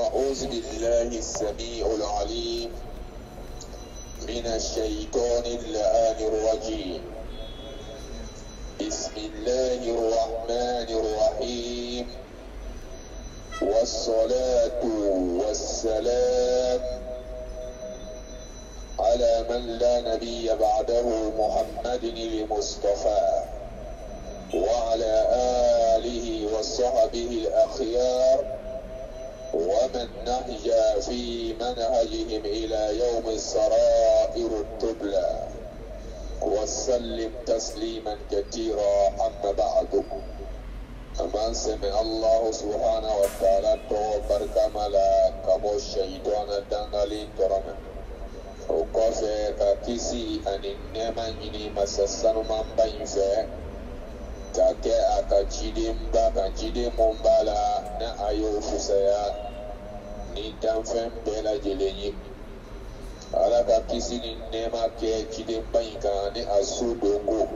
أعوذ بالله السميع العليم من الشيطان اللعان الرجيم. بسم الله الرحمن الرحيم، والصلاة والسلام على من لا نبي بعده محمد المصطفى وعلى آله وصحبه الأخيار ومن نهج في منهجهم إلى يوم السرائر التبلى، وسلم تسليما كثيرا. أما بعد، أما سمع الله سبحانه وتعالى بركمالا كبو الشيطان دنغالي ترنا وكفى ككسي أن النعمة يني مسسن من بينفه kake akachide mba kachide mombala na ayo fusaya ni danfen bela jelenyi ala ka kisi ni nema ke chide mbaika ni asudongo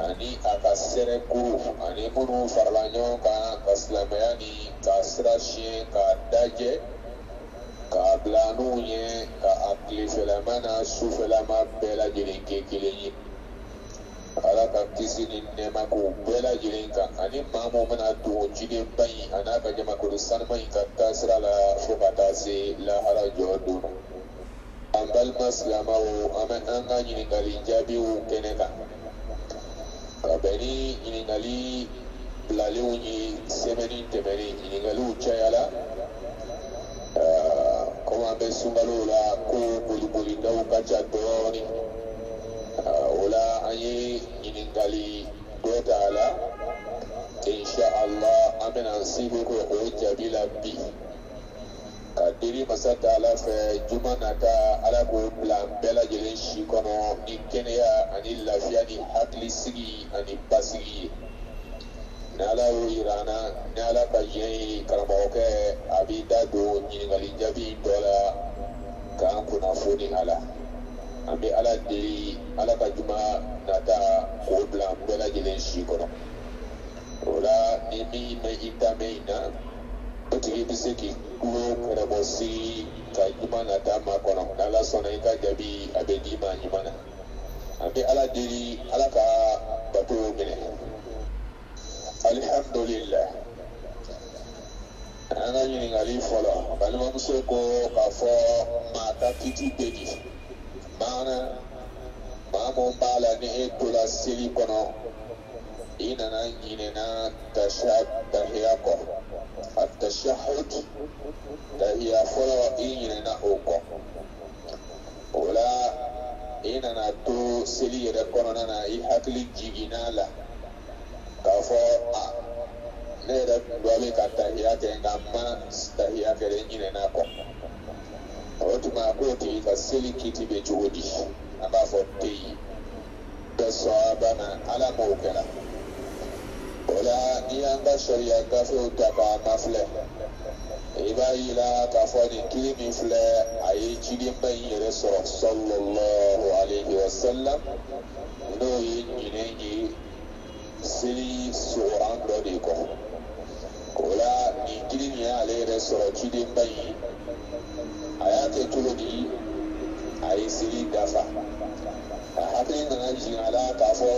ani akasere kuru ani munu farlanyo ka kaslamaya ni kasrashe ka daje ka blanuye ka aklifelamana sufelama bela jelenke kilenyi ala ka kisi ni nema ko bela jirinka ani mamu mana to jide bai ana ka jama ko sanma ka tasra la fukata se la hara jodo ambal maslama o ama anga ni ngali jabi o keneka ka beni ni ngali blalewu ni semeni temeni ni ngali uchayala koma be sungalo la ko buli daw ka jadoni wala ayi iningali dota ala inshallah amena sibu ko o jabila bi kadiri masata ala fe jumanata ala ko plan bela jelen shi kono ni kenya ani lafiya ni hakli sigi ani basigi nala irana nala baye karamoke abida do iningali jabi dola kan kuna foni ala ambe ala diri ala ka juma nata ko blan bela jelen shi kono ola ni mi me ita me ina otigi biseki kuo kera bosi ka juma nata ma kono ala sona ika jabi abedi ma nyimana ambe ala diri ala ka bato mene alhamdulillah ana yini ngali fola balwa musoko ka fo mata titi bedi mana mamu bala ni etula sili kono ina na nyine na tashahud tahiya ko at-tashahhud tahiya folo ina na oko wala ina na to sili re kono na I hakli jigina la kafo ne da dole ka tahiya ke ngamma tahiya ke nyine na ko otuma koti ka seli kiti be jodi aba fotti da sahaba ala mawkala wala iyanga sharia ka fe utaka mafle ibayila ka fodi kilimi fle ayi chidi bayi rasul sallallahu alaihi wasallam no yinyi seli suran dodi ko wala ni kilimi ale rasul chidi bayi ayake tulodi ay siri dafa hakli nana jingala ka fo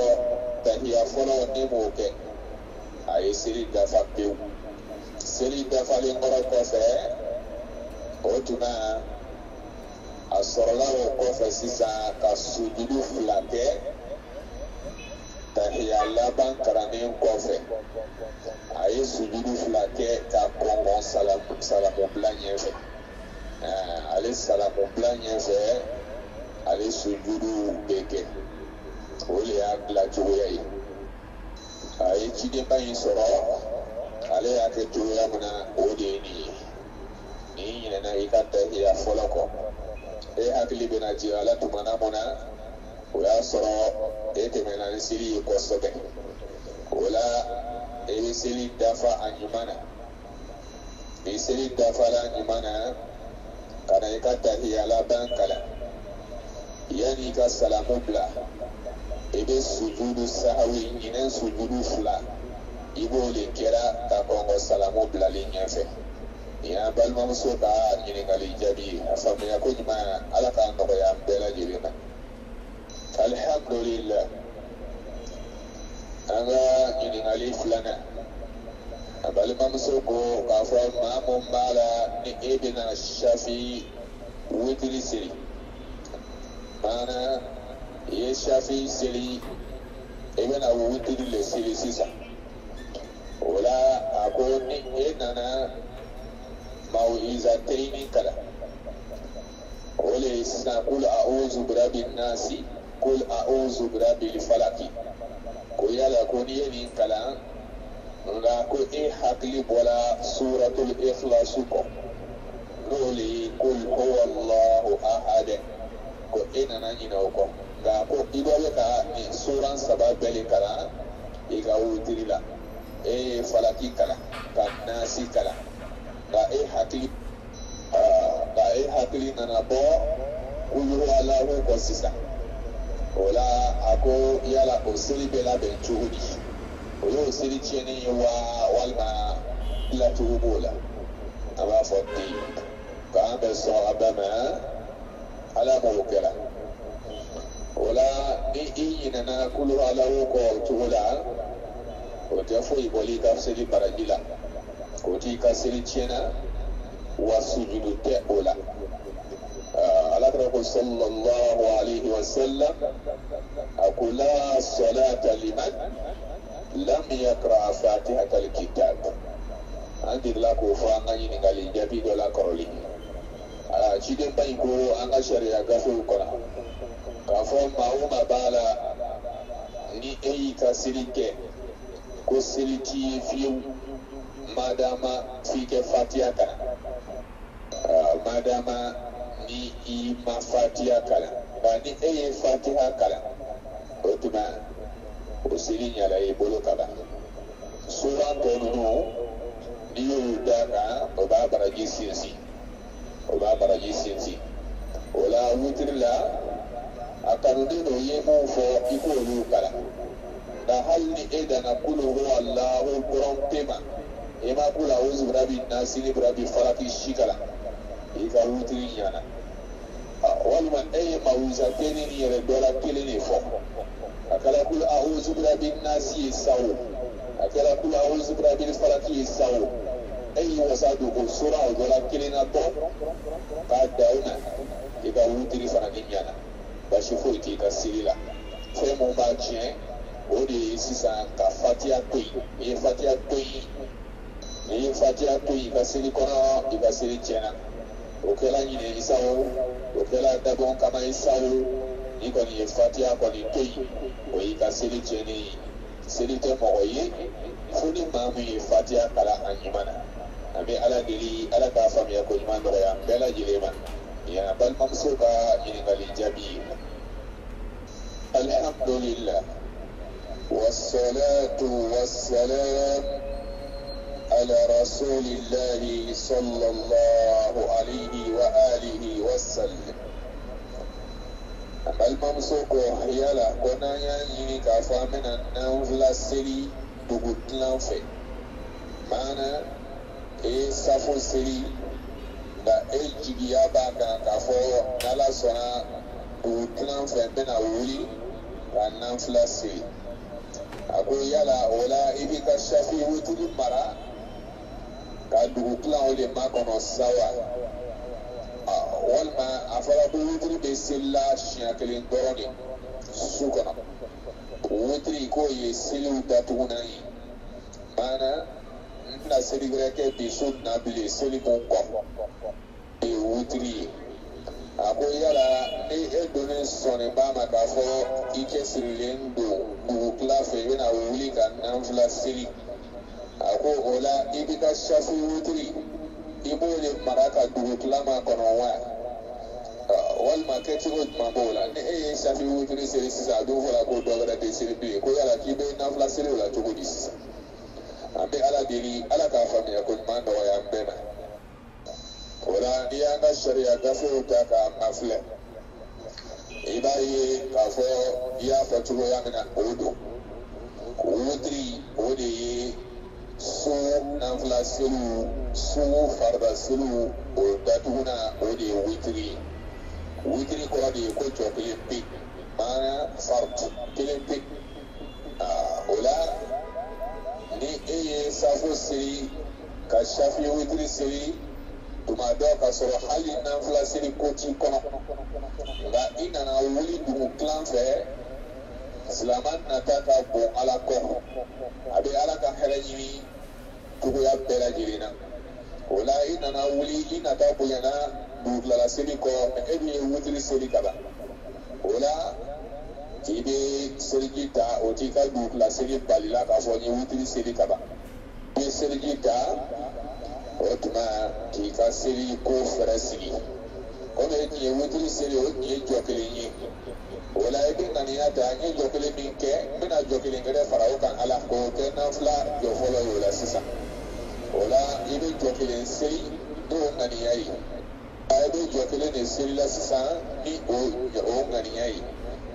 tahiya folo ni moke ay siri dafa pew siri dafa le ngoro ko fe otuna asorola ko fe sisa ka sujudu flake tahiya laban karane ko fe ay sujudu flake ka kongon salamu blanye fe ale salamu blanye fe ale sujudu beke ole ya glajuya yi ay chide bayi soro ale ya ke juya muna ode ni na ikata ya foloko hakili bena ji ala tumana muna o ya soro temena siri ko sobe wala siri dafa anyumana siri dafa la anyumana kana ikata ya la bankala yani ka salamu bla ebe sujudu sahawi inen sujudu fula ibo le kera ka kongo salamu bla le nyefe ya balma muso ka ɲininkali jaabi a faamuya ko ɲuman ala k'an nɔgɔya an bɛɛ lajɛlen na alhamdulillah an ka ɲininkali filanan a balimamuso ko k'a fɔ maa mun b'a la ni e bɛna safi witiri seli maana i ye safi seli i bɛna witiri le seli sisan o la a ko ni e nana mawizatayni kalan o le sisan kul a'uzu birabbin nasi kul a'uzu birabbil falaki ko yala ko ni ye nin kalan nga ko e hakili bɔla suratul ikhlas kɔ n'o le ye kul huwallahu ahad ko e nana ɲinɛ o kɔ nga ko i dɔ bɛ ka nin suran saba bɛɛ le kalan i ka witiri la e ye falaki kalan ka nasi kalan nga e hakili nana bɔ kulu alahu kɔ sisan o la a ko yala o seli bɛ labɛn cogo di o y'o seli tiɲɛni ye wa walima dilancogo b'o la a b'a fɔ ten k'an bɛ sɔn a bɛɛ ma ala m'o kɛra o la ni i ɲinɛna kulu alahu kɔ o cogo la o tɛ foyi bɔli i ka seli baraji la o t'i ka seli tiɲɛna wa sujudu tɛ o la alakira ko sallallahu alayhi wa sallam a ko la salata liman lam yaqra fatihatal kitab an dirila k'o fɔ an ka ɲininkali jaabi dɔ la kɔrɔlen cidenba in ko an ka sariya gafew kɔnɔ k'a fɔ maa o maa b'a la ni e y'i ka seli kɛ ko seli t'i ye fiyewu madama f'i kɛ fatiha kalan madama ni i ma fatiha kalan nka ni e ye fatiha kalan o tuma o seli ɲɛna i bolo ka ban suran tɔ ninnu n'i y'olu da kan o b'a baraji sinsin o la witiri la a kanulen don i ye mun fɔ i k'olu kalan nka hali ni e danna kulu huwallahu dɔrɔn pe ma i ma kula a'uzu birabbi nasi ni birabbi falaki si kalan i ka witiri ɲɛna walima e ye mawizatayni ni yɛrɛ dɔ la kelen de fɔ a kɛra kul a'uzu birabbin nasi ye sa o a kɛra kul a'uzu birabbil falaki ye sa o e y'i wasa don o sura o dɔ la kelen na dɔn k'a da o na i ka witiri fana ni ɲɛna basi foyi t'i ka seli la fɛn mun b'a tiɲɛ o de ye sisan ka fatiha to yen n'i ye fatiha to yen i ka seli kɔnɔ i ka seli tiɲɛna o kɛra ɲinɛ isa o kɛra dabɔn kama isa o n'i kɔni ye fatiha kɔni to yen o y'i ka seli tiɲɛnen ye seli tɛ mɔgɔ ye fo ni maa min ye fatiha kalan a ɲuman na an bɛ ala deli ala k'a faamuya ko ɲuman nɔgɔya an bɛɛ lajɛlen ma yan balimamuso ka ɲininkali jaabi ye alhamdulillah wassalatu wassalam على رسول الله صلى الله عليه وآله وسلم balimamuso ko yala ko n'an y'a ɲini k'a fɔ an bɛna nanfila seli dugutilan fɛ maana e ye safo seli nka e jigiya b'a kan k'a fɔ n'ala sɔnna dugutilan fɛ n bɛna wuli ka nanfila seli a ko yala o la i b'i ka safi witiri mara ka dugutilan o de makɔnɔ sawa walima a fɔra ko witiri bɛ seli la siɲɛ kelen dɔrɔn de su kɔnɔ witiri k'o ye seliw datugunan ye maana n tɛna seli wɛrɛ kɛ bi su na bilen seli mun kɔ o ye witiri ye a ko yala ni e donnen sɔnnen b'a ma k'a fɔ i cɛsirilen don dugutila fɛ i bɛna wuli ka nanfila seli a ko o la i b'i ka safi witiri i b'o de mara ka dugutila ma kɔnɔ wa walima kɛcogo jumɛn b'o la ni e ye safi witiri seli sisan a dun fɔra ko dɔ wɛrɛ tɛ seli bilen ko yala k'i bɛ nanfila seli o la cogo di sisan an bɛ ala deli ala k'a faamuya ko ɲuman nɔgɔya an bɛɛ ma o la n'i y'an ka sariya gafew ta k'a mafilɛ i b'a ye k'a fɔ i y'a fɔ cogoya min na o don witiri o de ye su nafila seliw su farda seliw o datuguna o de ye witiri witiri kɔrɔ de ye ko jɔ kelen pe maana fard kelen pe o la ni e ye safo seli ka shafi witiri seli tuma dɔ ka sɔrɔ hali nafila seli ko t'i kɔnɔ nka i nana wuli dugu kilan fɛ silama nata ka bon ala kɔ a bɛ ala ka hɛrɛ ɲini cogoya bɛɛ lajɛlen na o la i nana wuli i nata bonyana dugukilala seli kɔ e dun ye witiri seli ka ban o la k'i bɛ seliji ta o t'i ka dugukila seli balila k'a fɔ n ye witiri seli ka ban i ye seliji ta o tuma k'i ka seli ko fɛrɛ sigi komi e tun ye witiri seli o tun ye jɔ kelen ye o la i bɛ ŋaniya ta n ye jɔ kelen min kɛ n bɛna jɔ kelen wɛrɛ fara o kan ala k'o kɛ nafila jɔ fɔlɔ ye o la sisan o la i bɛ jɔ kelen seli n'o ŋaniya ye i bɛ jɔ kelen de seli la sisan ni o ŋaniya ye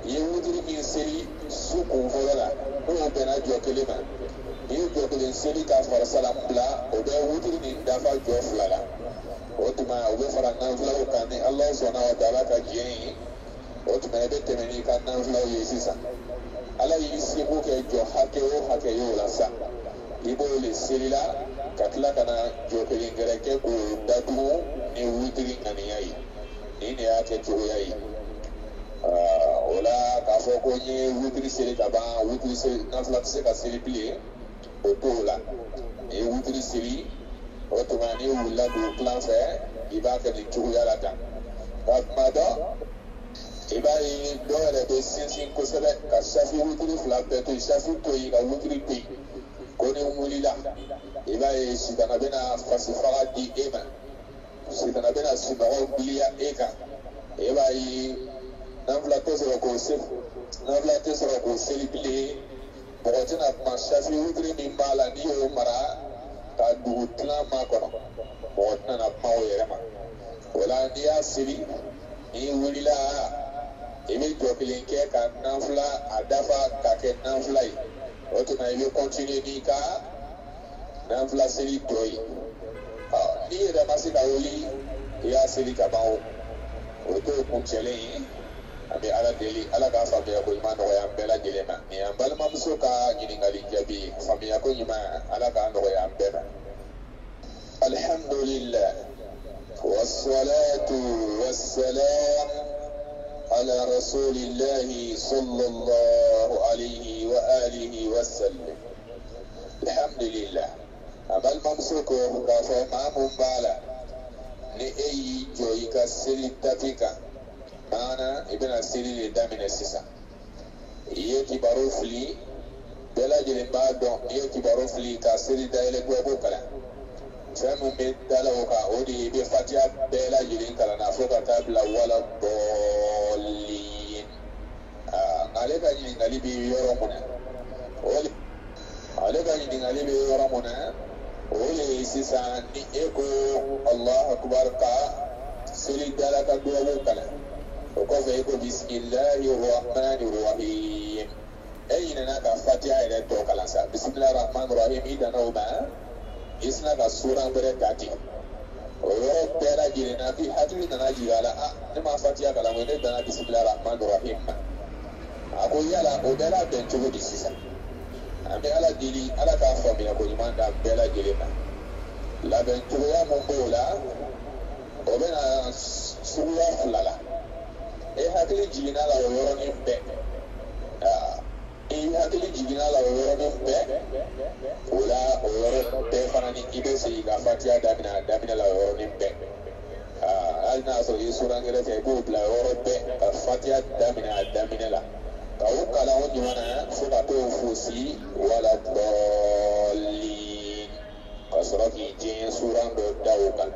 i ye witiri min seli su kun fɔlɔ la n'o bɛnna jɔ kelen ma n'i ye jɔ kelen seli ka fara salamu bila o bɛ witiri nin dafa jɔ fila la o tuma o bɛ fara nafilaw kan ni ala sɔnna wa taala ka diɲɛ ye o tuma i bɛ tɛmɛ n'i ka nafilaw ye sisan ala y'i seko kɛ jɔ hakɛ o hakɛ ye o la sa i b'o le seli la ka tila ka na jɔ kelen gɛrɛ kɛ k'o datugu ni witiri ŋaniya ye nin de y'a kɛ cogoya ye o la k'a fɔ ko n ye witiri seli ka ban witiri seli nafila tɛ se ka seli bilen o t'o la n'i ye witiri seli o tuma n'i wulila dugu kilan fɛ i b'a kɛ nin cogoya la tan nka tuma dɔ i b'a ye dɔw yɛrɛ bɛ sinsin kosɛbɛ ka safi witiri fila bɛɛ to yen safi to yen ka witiri to yen ko ni wulila i b'a ye sitana bɛna fasifaga di e ma sitana bɛna sunɔgɔ biliya e kan e b'a ye nafila tɛ sɔrɔ k'o seli bilen mɔgɔ tɛna kuma safi witiri min b'a la n'i y'o mara ka dugu tilan makɔnɔ mɔgɔ tɛna kuma o yɛrɛ ma o la n'i y'a seli n'i wulila i bɛ jɔ kelen kɛ ka nafila a dafa ka kɛ nafila ye o tuma i bɛ kɔntiniye n'i ka nafila seli tɔ ye n'i yɛrɛ ma se ka wuli i y'a seli ka ban o t'o kuncɛlen ye an bɛ ala deli ala k'a faamuya ko ɲuman nɔgɔya an bɛɛ lajɛlen ma nin y'an balimamuso ka ɲininkali jaabi faamuya ko ɲuman ala k'a nɔgɔya an bɛɛ ma alhamdulillah wassalatu wassalam ala rasulillahi sallallahu alayhi wa alihi wa sallam alhamdulillah an balimamuso ko k'a fɔ maa mun b'a la ni e y'i jɔ i ka seli tapi kan maana i bɛna seli de daminɛ sisan i ye kibaru fili bɛɛ lajɛlen b'a dɔn i ye kibaru fili ka seli dayɛlɛ dɔgɔko kalan fɛn min bɛ dala o kan o de ye i bɛ fatiha bɛɛ lajɛlen kalan na fo ka taa bila wala dɔɔlin ale ka ɲininkali bɛ yɔrɔ mun na ale ka ɲininkali bɛ yɔrɔ mun na o de ye sisan ni e ko alahu akubar ka seli dala ka dɔgɔko kalan o kɔfɛ i ko bisimilahi rahmani rahim e ɲinɛna ka fatiha yɛrɛ tɔ kalan sa bisimilahi rahmani rahim i danna o ma i sina ka sura wɛrɛ ta ten o yɔrɔ bɛɛ lajɛlen na i hakili nana jigin a la ne ma fatiha kalan ko ne danna bisimilahi rahmani rahim ma a ko yala o bɛɛ labɛn cogo di sisan an bɛ ala deli ala k'a faamuya ko ɲuman da bɛɛ lajɛlen ma labɛn cogoya mun b'o la o bɛna suguya fila la e hakili jiginna la o yɔrɔnin bɛɛ i hakili jiginna la o yɔrɔnin bɛɛ o la o yɔrɔ bɛɛ fana ni i bɛ segin ka fatiha daminɛ a daminɛ la o yɔrɔnin bɛɛ hali n'a sɔrɔ i ye sura gɛrɛ fɛ i b'o bila yɔrɔ bɛɛ ka fatiha daminɛ a daminɛ la ka o kalan o ɲuman na fo ka t'o fosi wala dɔɔlin ka sɔrɔ k'i diɲɛ sura dɔ da o kan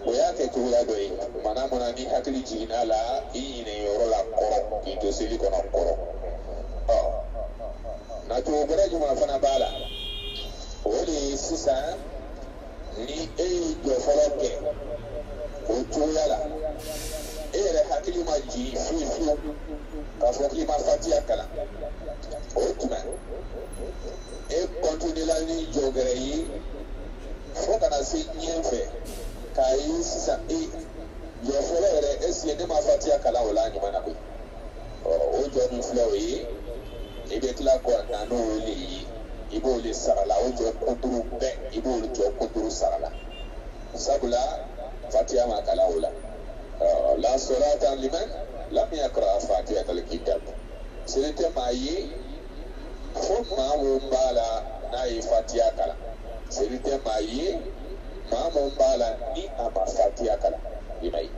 o y'a kɛ cogoya dɔ ye mana mana ni hakili jiginna la i ɲinɛ yɔrɔ la kɔrɔ k'i to seli kɔnɔ kɔrɔ nacogo wɛrɛ jumɛn fana b'a la o de ye sisan ni e ye jɔ fɔlɔ kɛ o cogoya la e yɛrɛ hakili ma jigin fiyewu fiyewu k'a fɔ k'i ma fatiha kalan o tuma e continue la ni jogere yi fo kana se nyefe kai sisa yo folere esi ne ma fatia kala wala ni mana ko o jo ni flow yi e be tla ko na no li ibo le sarala o jo koduru be ibo le jo koduru sarala sabula fatia ma kala wala la salata liman lam yaqra fatihatul kitab silite mayi fo ma wo bala na yi fatia kala silite mayi ma mo bala ni ama fatia kala imai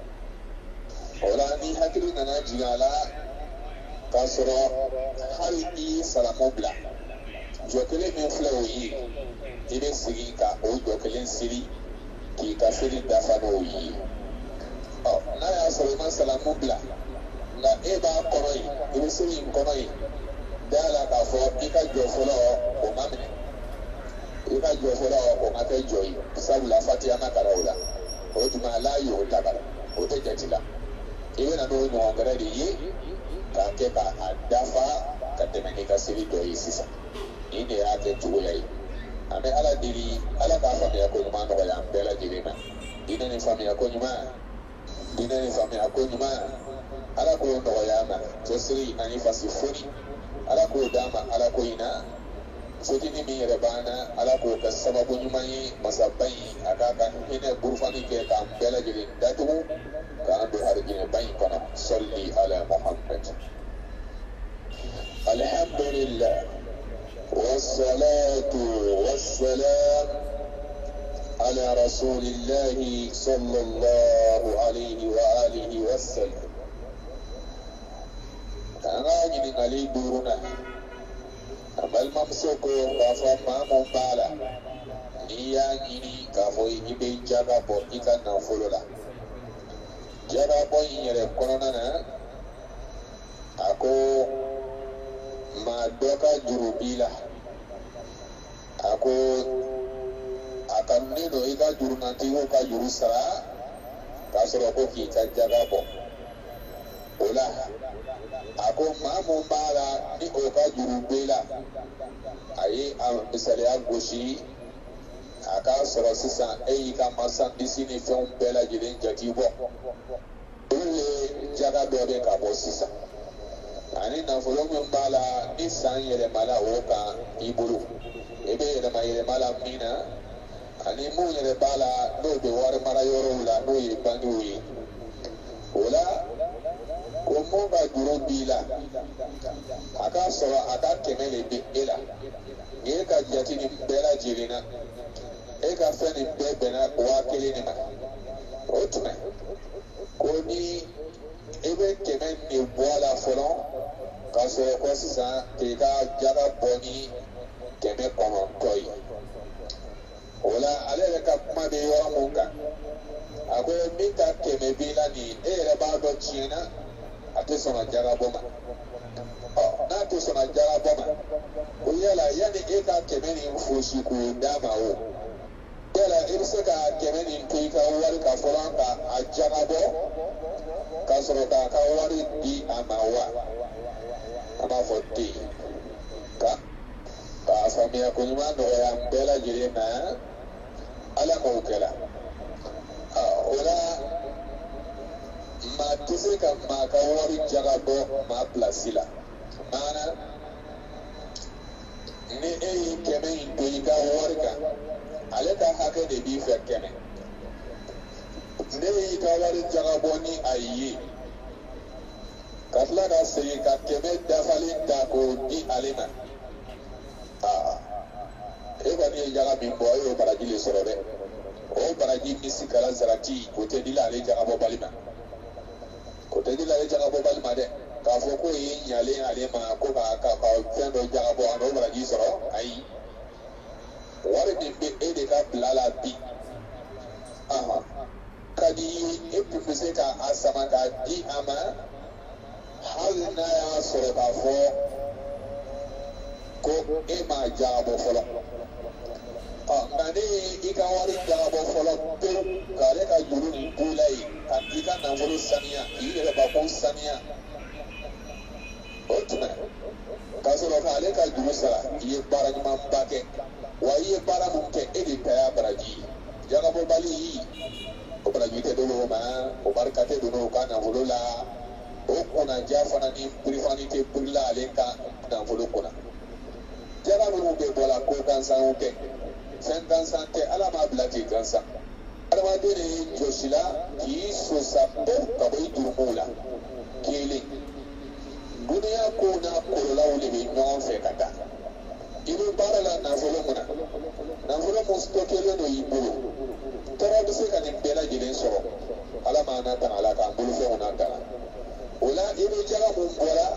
ola ni hakilu nana jigala kasoro hari salamu bla jokele min flawo yi ibe sigi ka o jokele siri ki ka siri dafa no yi na ya soro ma salamu bla na eba kono yi ibe siri kono yi dala ka fo ika jofolo o mamne ika jofolo o mate joyi sabula fatia makaraula o tuma la yo tabara o te jatila ibe na no no ngara di ka ke ka adafa ka temeni ka siri do yi sisa ine ya ke tuwe yi ame ala diri ala ka fa ya ko nyuma no ya mbela dirima ine ni fa ya ko nyuma ala ko no ya ma to siri ani fa sifuri ala ko dama ala ko ina so kini mi yere bana ala ko ka sababu nyuma yi masabai aka kan ine burfani ke ka mbela dirin datu ka ando harjine bayin kono salli ala muhammad alhamdulillah والصلاة والسلام على رسول الله صلى الله عليه وآله وسلم أنا جنين علي دورنا أمال ممسوكو كافا مامو بالا نيا جني كافو يجيبي جاغابو إيكا نفولولا جاغابو ينيري كونونا أكو ma doka jurubila ako akan ne do ika juru nanti wo ka juru sara ka soro ko ki ka jaga bo ola ako mamu bala ni o ka juru bela ayi am misali agoshi aka soro sisa e ka masan disini fon bela jiren jati bo ule jaga do be ka bo sisa ani na folo min bala ni san yele mala oka ibulu ebe yele mala mina ani mu yele bala no be war mara yoro la no ye banduyi ola ko mo ba duro bila aka so aka kemele bi ela e ka jati ni bela jirina e ka feni bebena wa kele ni ma otme ko ni ebe kemen ni bola folo kaso ko sisan ke ka jaga boni keme kɔnɔntɔn yi o la ale yɛrɛ ka kuma bɛ yɔrɔ mun kan a ko min ka kɛmɛ b'i la nin e yɛrɛ b'a dɔn tiɲɛna a tɛ sɔn ka jaga bɔ ma n'a tɛ sɔn ka jaga bɔ ma o yala yanni e ka kɛmɛ nin fosi k'o d'a ma o yala e bɛ se ka kɛmɛ nin to i ka wari ka fɔlɔ ka a jaga bɔ ka sɔrɔ k'a ka wari di a ma wa a b'a fɔ ten ka faamuya ko ɲuman nɔgɔya n bɛɛ lajɛlen ma ala m'o kɛla o la maa tɛ se ka maa ka wari jaga bɔ maa pilasi la maana ni e ye kɛmɛ in to i ka wari kan ale ka hakɛ de b'i fɛ kɛmɛ ne y'i ka wari jaga bɔ ni a ye ka tila ka segin ka kɛmɛ dafalen ta k'o di ale ma e kɔni ye jaga min bɔ e y'o baraji le sɔrɔ dɛ o baraji misi kala zarati o tɛ di la ale jagabɔbali ma o tɛ di la ale jagabɔbali ma dɛ k'a fɔ ko ye ɲalen ale ma ko ka fɛn dɔ jagabɔ a n'o baraji sɔrɔ ayi wari min bɛ e de ka bila la bi ka di e tun bɛ se ka a sama k'a di a ma hali n'a y'a sɔrɔ k'a fɔ ko e ma jagabɔ fɔlɔ nka ne ye i ka wari jagabɔ fɔlɔ pewu k'ale ka juru nin b'u la yen ka i ka nafolo saniya k'i yɛrɛ bakun saniya o tuma ka sɔrɔ k'ale ka juru sara i ye baara ɲumanba kɛ wa i ye baara mun kɛ e de ta y'a baraji ye jagabɔbali o baraji tɛ dogo o ma o barika tɛ dogo o ka nafolo la o kunnadiya fana ni birifani tɛ birila ale ka nafolo kunna jaga minnu bɛ bɔ la ko gansanw tɛ fɛn gansan tɛ ala m'a bila k'i gansan adamaden de jɔsi la k'i sosa pewu ka bɔ i jurumuw la kelen duniya kow n'a kɔlɔlɔw de bɛ ɲɔgɔn fɛ ka taa i bɛ baara la nafolo mun na nafolo mun stɔkelen don i bolo tɔɔrɔ bɛ se ka nin bɛɛ lajɛlen sɔrɔ ala m'an na tan ala k'an bolofɛnw na tan o la i bɛ jaga mun bɔra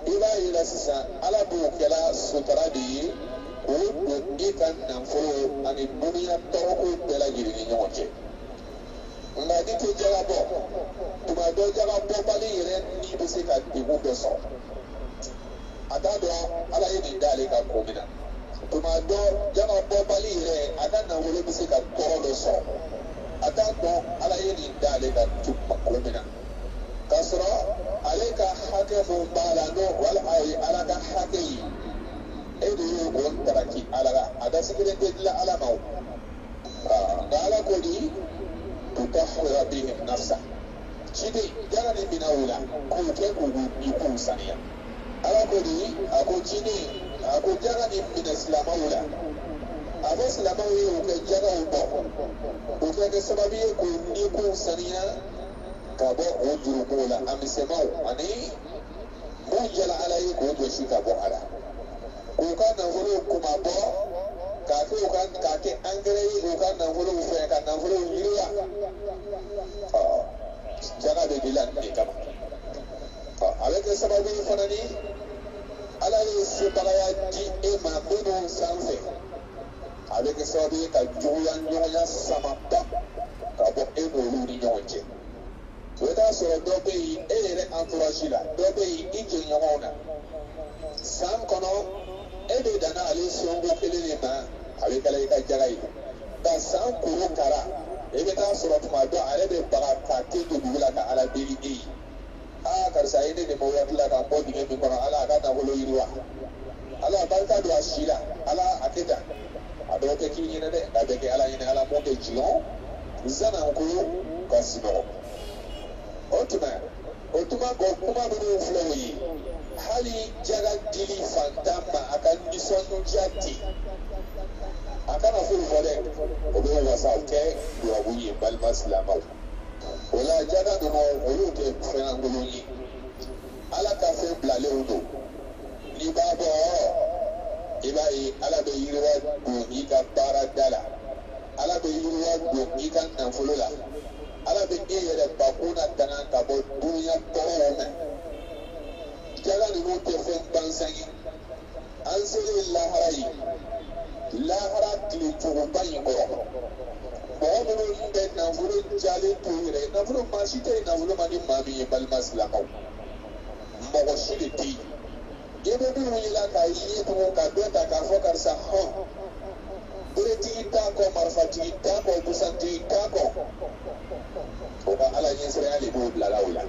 i b'a ye la sisan ala b'o kɛla sutura de ye k'o don i ka nafolo ani duniya tɔɔrɔko bɛɛ lajɛlen ni ɲɔgɔn cɛ nka n'i tɛ jaga bɔ tuma dɔ jaga bɔbali yɛrɛ n'i bɛ se ka degun bɛɛ sɔrɔ a t'a dɔn ala ye nin d'ale ka ko min na tuma dɔ jaga bɔbali yɛrɛ a ka nafolo bɛ se ka tɔɔrɔ dɔ sɔrɔ a t'a dɔn ala ye nin d'ale ka ko min na k'a sɔrɔ ale ka hakɛ mun b'a la n'o wala a ye ala ka hakɛ ye e de y'o o daraki ala la a da sigilen tɛ dilan ala ma o nka ala ko di tutahhira bihim nafsa ciden jaga nin mina o la k'o kɛ k'u saniya ala ko di a ko ciden a ko jaga nin minɛ silamɛw la a fɔ silamɛw ye o kɛ jagaw bɔ o kɛ kɛ sababu ye k'o nikun saniya ka bɔ o jurumuw la a misɛnmaw ani mun jala ala ye k'o jɔsi ka bɔ a la k'u ka nafolo kuma bɔ k'a kɛ angɛrɛ ye k'u ka nafolow fɛ ka nafolow yiriwa jaga bɛ dilan nin de kama a bɛ kɛ sababu ye fana ni ala ye sebagaya di e ma minnu sanfɛ a bɛ kɛ sababu ye ka juguya ɲɔgɔnya sama ba ka bɔ e n'olu ni ɲɔgɔn cɛ o bɛ taa sɔrɔ dɔ bɛ yen e yɛrɛ entourage la dɔ bɛ yen i jɛɲɔgɔnw na san kɔnɔ e bɛ danna ale sɔnko kelen de ma a bɛ kɛla i ka jaga ye nka san kuru kara e bɛ taa sɔrɔ tuma dɔ ale bɛ baga k'a te don dugu la ka ala deli e ye karisa ye ne de ma waati la ka bɔ dingɛ min kɔnɔ ala a ka nafolo yiriwa ala barika don a si la ala a tɛ dan a dɔw tɛ k'i ɲinɛ dɛ a bɛ kɛ ala ɲinɛ ala m'o kɛ jilɔn zananko ka sinɔgɔ o tuma ko kuma minnu filɛ o ye hali jaga dili fantan ma a ka nisɔndiya ten a kana foyi fɔ dɛ o bɛ wasa kɛ duwawu ye balima silamɛw o la jaga ninnu olu tɛ fɛnlankolon ye ala ka fɛn bilalenw don n'i b'a dɔn i b'a ye ala bɛ yiriwa don i ka baarada la ala bɛ yiriwa don i ka nafolo la ala bɛ e yɛrɛ bakun na tanga ka bɔ duniya tɔɔrɔw ma jaga ninnu tɛ fɛn gansan ye an selen lahara ye lahara tile cogoba in kɔrɔ mɔgɔ minnu bɛ nafolo jalen to yɛrɛ nafolo maa si tɛ yen nafolo ma ni maa min ye balima silamɛw mɔgɔ si de tɛ yen i bɛ minnu yela k'a ye tugun ka dɔ ta k'a fɔ karisa hɔn beretigi t'a kɔ marifatigi t'a kɔ busantigi t'a kɔ o ka ala ɲɛsiranya de b'o bilala o la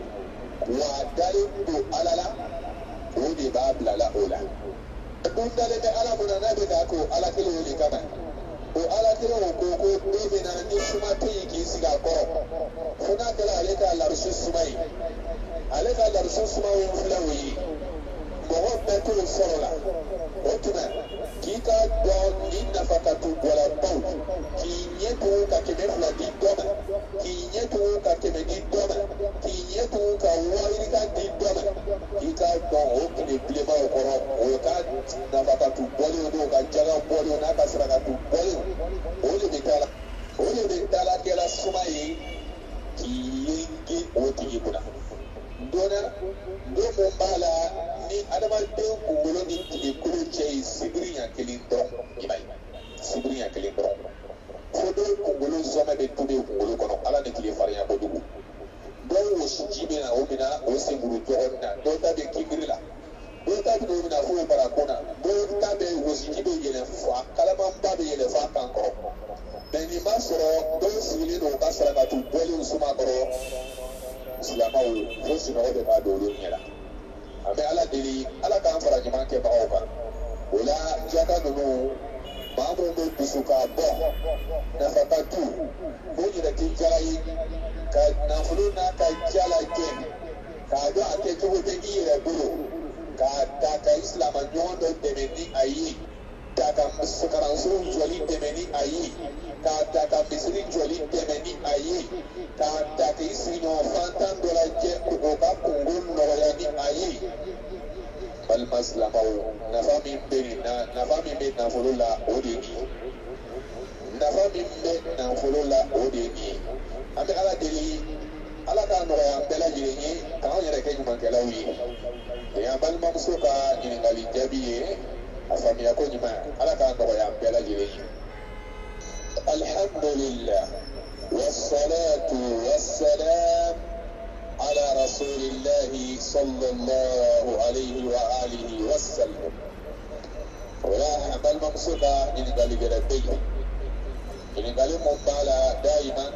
wa a dalen don ala la o de b'a bilala o la dun dalen bɛ ala mun na n'a bɛ k'a ko ala kelen o de kama o ala kelen o ko ko don min na ni suma tɛ yen k'i sigi a kɔrɔ fo n'a kɛra ale ka larisu suma ye ale ka larisu suma ye filɛ o ye mɔgɔ bɛɛ t'o sɔrɔ la o tuma k'i ka dɔn ni nafa ka to bɔlabaw k'i ɲɛ tugun ka kɛmɛ fila di dɔ ma k'i ɲɛ tugun ka kɛmɛ di dɔ ma k'i ɲɛ tugun ka wɔyirika di dɔ ma k'i ka dɔn o tile bilenmaw kɔrɔ o ka nafa ka to bɔlenw n'o ka jaga bɔlenw n'a ka saraka to bɔlenw o de bɛ taa la kɛla suma ye k'i yengi o tigi kunna donna don mun b'a la ni adamaden kunkolo ni tigekolo cɛ ye sibiri ɲɛ kelen dɔrɔn i b'a ye sibiri ɲɛ kelen dɔrɔn fo dɔw kunkolo zɔmɛ bɛ tobi kunkolo kɔnɔ ala ni tile farinya kojugu dɔw wɔsi ji bɛ na o min na o senburu jɔgɔni na dɔw ta bɛ kibiri la dɔw ta bɛ na o min na fo barakun na dɔw ta bɛ wɔsi ji bɛ yɛlɛ fa kalamanba bɛ yɛlɛ fa kan kɔrɔ mɛ nin b'a sɔrɔ dɔw sigilen don u ka sarakatu bɔlenw suma kɔrɔ silamɛw fo sunɔgɔ de b'a don olu ɲɛ la ame ala deli ala kan fara ɲuman kɛbagaw kan o la jaka ninnu maa minnu bɛ dusu k'a bɔ nafa ka tu o yɛrɛ tɛ jala ye ka nafolo n'a ka jala gɛn k'a dɔn a kɛcogo tɛ i yɛrɛ bolo k'a ta ka i silama ɲɔgɔn dɔ dɛmɛ ni a ye k'a ka kalanso jɔli dɛmɛ ni a ye k'a ta ka misiri jɔli dɛmɛ ni a ye k'a ta k'i sigiɲɔgɔn fantan dɔ lajɛ o ka kungo nɔgɔya ni a ye balima silamɛw nafa min bɛ nin na nafa min bɛ nafolo la o de ye nin ye nafa min bɛ nafolo la o de ye nin ye an bɛ ala deli ala k'a nɔgɔya an bɛɛ lajɛlen ye k'an yɛrɛ kɛ ɲumankɛlaw ye nin y'an balimamuso ka ɲininkali jaabi ye a faamuya ko ɲuman ala k'a nɔgɔya an bɛɛ lajɛlen ye alhamdulillah wassalatu wassalam على رسول الله صلى الله عليه وآله وسلم ولا حمل ممسوكا إن قال جلبي إن قال مبالا دائما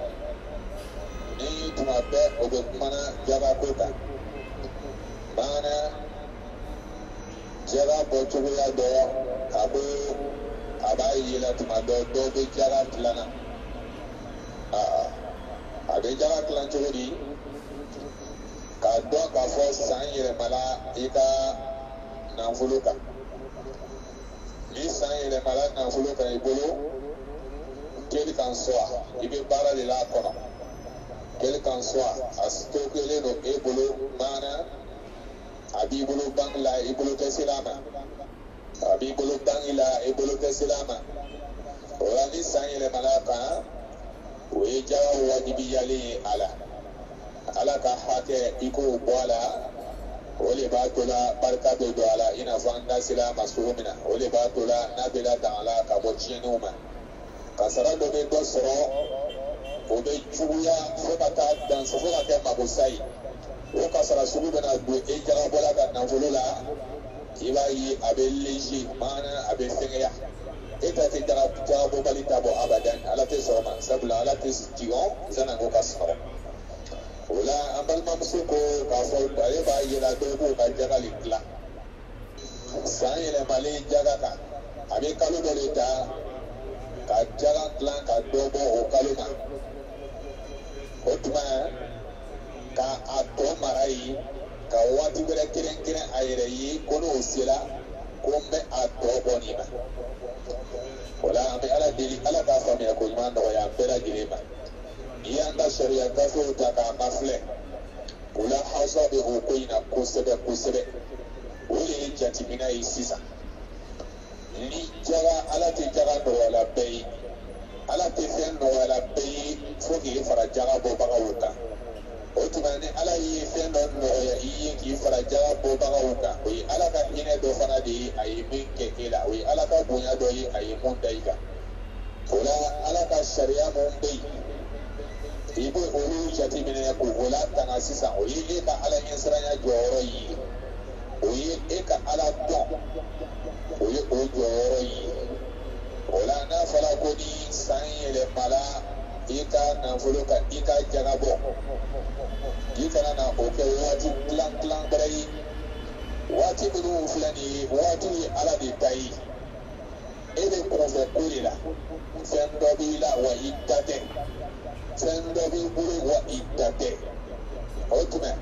نيتما بك وبكمنا جغا كوتا مانا جغا بوچويا دو أبا يلا تما دو بجغا كلانا أبي جغا كلان چوري ka dɔn k'a fɔ san yɛlɛmala i ka nafolo kan ni san yɛlɛmala nafolo kan i bolo keli kan sɔn i bɛ baara de la kɔnɔ keli kan sɔn a stockelen don e bolo maana a b'i bolo banki la i bolo tɛ sira a ma a b'i bolo banki la i bolo tɛ sira a ma o la ni san yɛlɛmala kan o ye jaga wajibiyalen ye a la ala ka hakɛ i k'o bɔ a la o de b'a to la barika bɛ don a la i n'a fɔ an da sera a ma cogo min na o de b'a to la n'a bɛ ladaŋa a la ka bɔ tiɲɛniw ma kasara dɔ bɛ dɔ sɔrɔ o bɛ juguya fo ka taa danso fo ka kɛ magosa ye o kasara sugu bɛna don e jagabɔla ka nafolo la i b'a ye a bɛ léger maana a bɛ fɛngɛya e ta tɛ jagabɔbali ta bɔ abadan ala tɛ sɔrɔ ma sabula ala tɛ jigɔn zanako ka sɔrɔ o la an balimamuso ko k'a fɔ ale b'a yira dɔw b'o ka jaga le dilan san yɛlɛmalen jaga kan a bɛ kalo dɔ de ta ka jaga dilan ka dɔ bɔ o kalo ma o tuma ka a tɔ mara yen ka waati wɛrɛ kɛrɛnkɛrɛn a yɛrɛ ye ko n'o sera ko n bɛ a tɔ bɔ nin ma o la an bɛ ala deli ala k'a faamuya ko ɲuman nɔgɔya an bɛɛ lajɛlen ma. I y'an ka sariya gafew ta k'a mafilɛ o la hausa bɛ o ko in na kosɛbɛ kosɛbɛ o de ye jateminɛ ye sisan ni jaga ala tɛ jaga nɔgɔyala bɛɛ ye ala tɛ fɛn nɔgɔyala bɛɛ ye fo k'i fara jaga bɔbagaw kan o tuma ni ala ye fɛn dɔ nɔgɔya i ye k'i fara jaga bɔbagaw kan o ye ala ka hinɛ dɔ fana de ye a ye min kɛ e la o ye ala ka bonya dɔ ye a ye mun da i kan o la ala ka sariya mun bɛ yen i bɛ olu jateminɛ k'o o latanga sisan o ye e ka ala ɲɛsiranya jɔyɔrɔ ye o ye e ka ala dɔn o ye o jɔyɔrɔ ye o la n'a fɔra ko ni san yɛlɛmala i ka nafolo kan i ka jaga bɔ i kana na o kɛ waati dilan wɛrɛ ye waati minnu filɛ nin ye waati ye ala de ta ye e bɛ kɔfɛ ko de la fɛn dɔ b'i la wa i ta tɛ fɛn dɔ b'i bolo wa i ta tɛ o tuma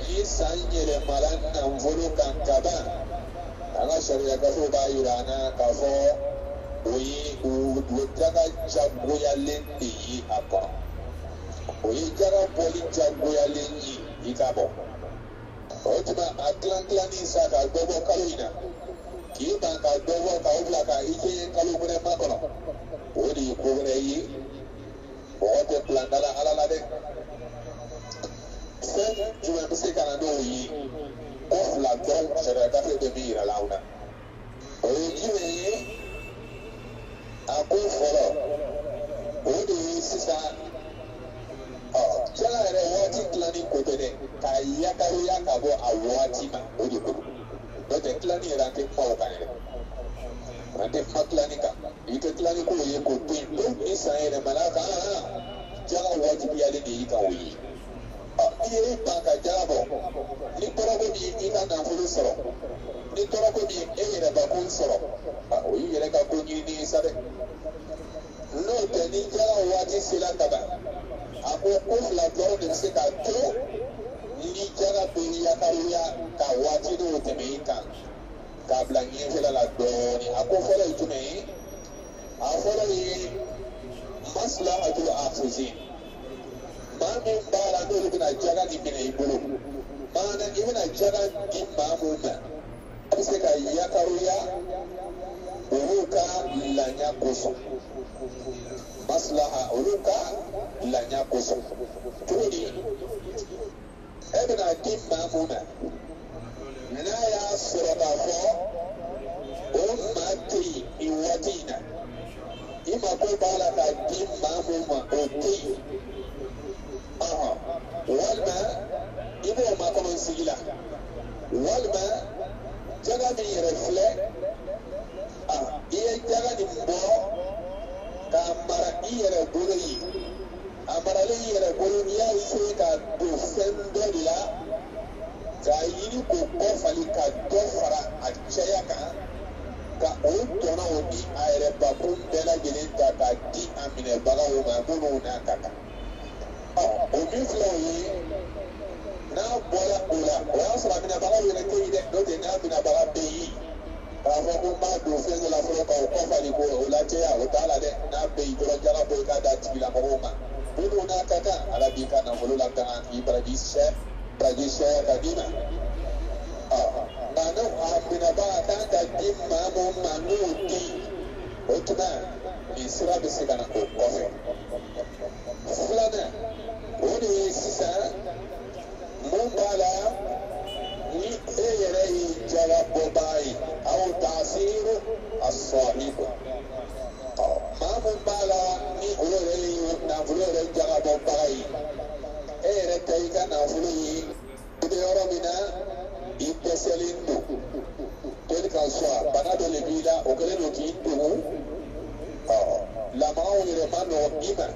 ni san yɛlɛmala nafolo kan ka ban an ka sariya gafew b'a yira an na k'a fɔ o ye o jaga jagoyalen de ye a kɔnɔ o ye jaga bɔli jagoyalen ye i ka bɔ o tuma a tilan sa ka dɔ bɔ kalo in na k'i ban ka dɔ bɔ k'aw bila ka i kɛ kalo wɛrɛ makɔnɔ o de ye ko wɛrɛ ye mɔgɔ tɛ plan dala ala la dɛ fɛn jumɛn bɛ se ka na n'o ye ko fila dɔrɔn sariya gafe bɛ min yira la aw la o ye jumɛn ye a ko fɔlɔ o de ye sisan jaga yɛrɛ waati dilanni ko tɛ dɛ k'a yakaruya ka bɔ a waati ma o de ko n'o tɛ dilanni yɛrɛ an tɛ kuma o kan yɛrɛ an tɛ kuma dilanni kan i tɛ dilanni ko ye ko to yen pewu ni san yɛlɛmana kan jaga wajibiyalen de y'i kan o ye i ye ban ka jalabɔ ni tɔɔrɔ ko min i ka nafolo sɔrɔ ni tɔɔrɔ ko min e yɛrɛ bakun sɔrɔ o y'i yɛrɛ ka ko ɲini ye sa dɛ n'o tɛ ni jala waati sera kaban a ko ko fila dɔrɔn de bɛ se ka to ni jala bɛ yakaruya ka waati dɔw tɛmɛ i kan k'a bila ɲɛfɛla la dɔɔnin a ko fɔlɔ ye jumɛn ye a fɔlɔ ye maslahatul akhizin maa min b'a la n'olu bɛna jaga nin minɛ i bolo maana i bɛna jaga di maa mun ma a bɛ se ka yakaruya olu ka laɲa kosɔn maslaha olu ka laɲa kosɔn cogo di e bɛna di maa mun ma n'a y'a sɔrɔ k'a fɔ o maa tɛ yen nin waati in na i mako b'a la ka di maa mun ma o tɛ yen walima i b'o makɔnɔ sigi la walima jaga min yɛrɛ filɛ i ye jaga nin bɔ k'a mara i yɛrɛ bolo yen a maralen i yɛrɛ bolo n'i y'a se ka don fɛn dɔ de la k'a ɲini k'o kɔfali ka dɔ fara a caya kan ka o tɔnɔw ni a yɛrɛ bakun bɛɛ lajɛlen ta k'a di a minɛbagaw ma minnu n'a ka kan o min filɛ o ye n'a bɔra o la o y'a sɔrɔ a minɛbagaw yɛrɛ tɛ yen dɛ n'o tɛ n'a minɛbaga bɛ yen k'a fɔ ko n b'a don fɛn dɔ la fɔlɔ ka o kɔfali ko o lajɛya o t'a la dɛ n'a bɛ yen dɔrɔn jala bɔ i k'a da tigilamɔgɔw ma minnu n'a ka kan ala b'i ka nafolo latanga k'i baraji sɛ ka d'i ma nka n'o a minɛbaga kan ka di maa mun ma n'o tɛ yen o tuma nin sira bɛ se ka na o kɔfɛ filanan o de ye sisan mun b'a la ni e yɛrɛ ye jalabɔbaga ye aw taasiru as-sahibu maa mun b'a la ni o yɛrɛ ye nafolo yɛrɛ jalabɔbaga ye e yɛrɛ ta i ka nafolo ye i bɛ yɔrɔ min na i dɛsɛlen don toli ka sɔn bana dɔ de b'i la o kɛlen don k'i dogo lamagaw yɛrɛ ma nɔgɔn i ma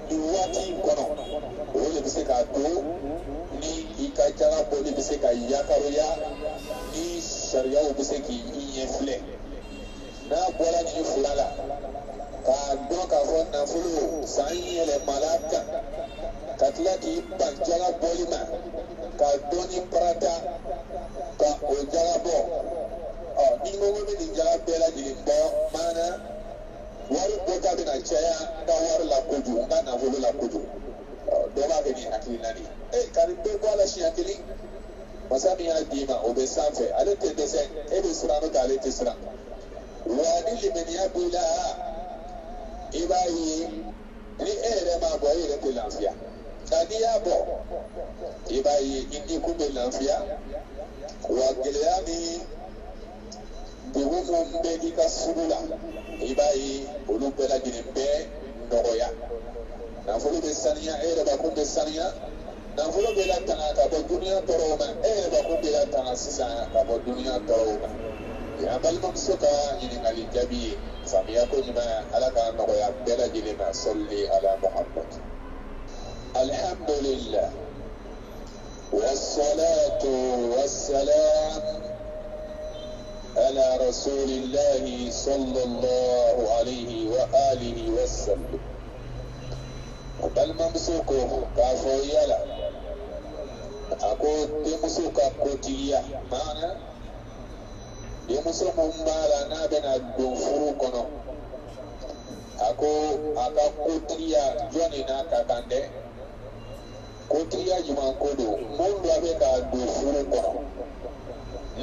nin waati in kɔnɔ o de bɛ se k'a to ni i ka jaga bɔli bɛ se ka yakaruya ni sariyaw bɛ se k'i ɲɛ filɛ n'a bɔra nin fila la k'a dɔn k'a fɔ nafolo san yɛlɛmala kan ka tila k'i ban jaga bɔli ma ka dɔɔni parata ka o jaga bɔ ni mɔgɔ bɛ nin jaga bɛɛ lajɛlen bɔ maana wari bɔta bɛna caya n ka wari la kojugu n ka nafolo la kojugu dɔ b'a kɛ ni hakilina de ye ka nin bɛɛ bɔ a la siɲɛ kelen masa min y'a d'i ma o bɛ sanfɛ ale tɛ dɛsɛ e bɛ siran n'o tɛ ale tɛ siran wa ni limaniya b'i la i b'a ye ni e yɛrɛ m'a bɔ e yɛrɛ tɛ lafiya nka n'i y'a bɔ i b'a ye i nikun bɛ lafiya wa gɛlɛya ni degun mun bɛ i ka sugu la i b'a ye olu bɛɛ lajɛlen bɛ nɔgɔya nafolo bɛ saniya e yɛrɛ bakun bɛ saniya nafolo bɛ latanga ka bɔ duniya tɔɔrɔw ma e yɛrɛ bakun bɛ latanga sisan ka bɔ duniya tɔɔrɔw ma yan balimamuso ka ɲininkali jaabi ye faamuya ko ɲuman ala ka nɔgɔya bɛɛ lajɛlen ma sɔli ala muhammad alhamdulillah wassalatu wassalam على رسول الله صلى الله عليه وآله وسلم بل ممسوكو كافو يلا أكو تمسوكا كوتيا معنى يمسوك ممالا نابنا دنفرو كنو أكو أكا كوتيا جوني ناكا كاندي كوتيا جمان كودو من لابنا دنفرو كنو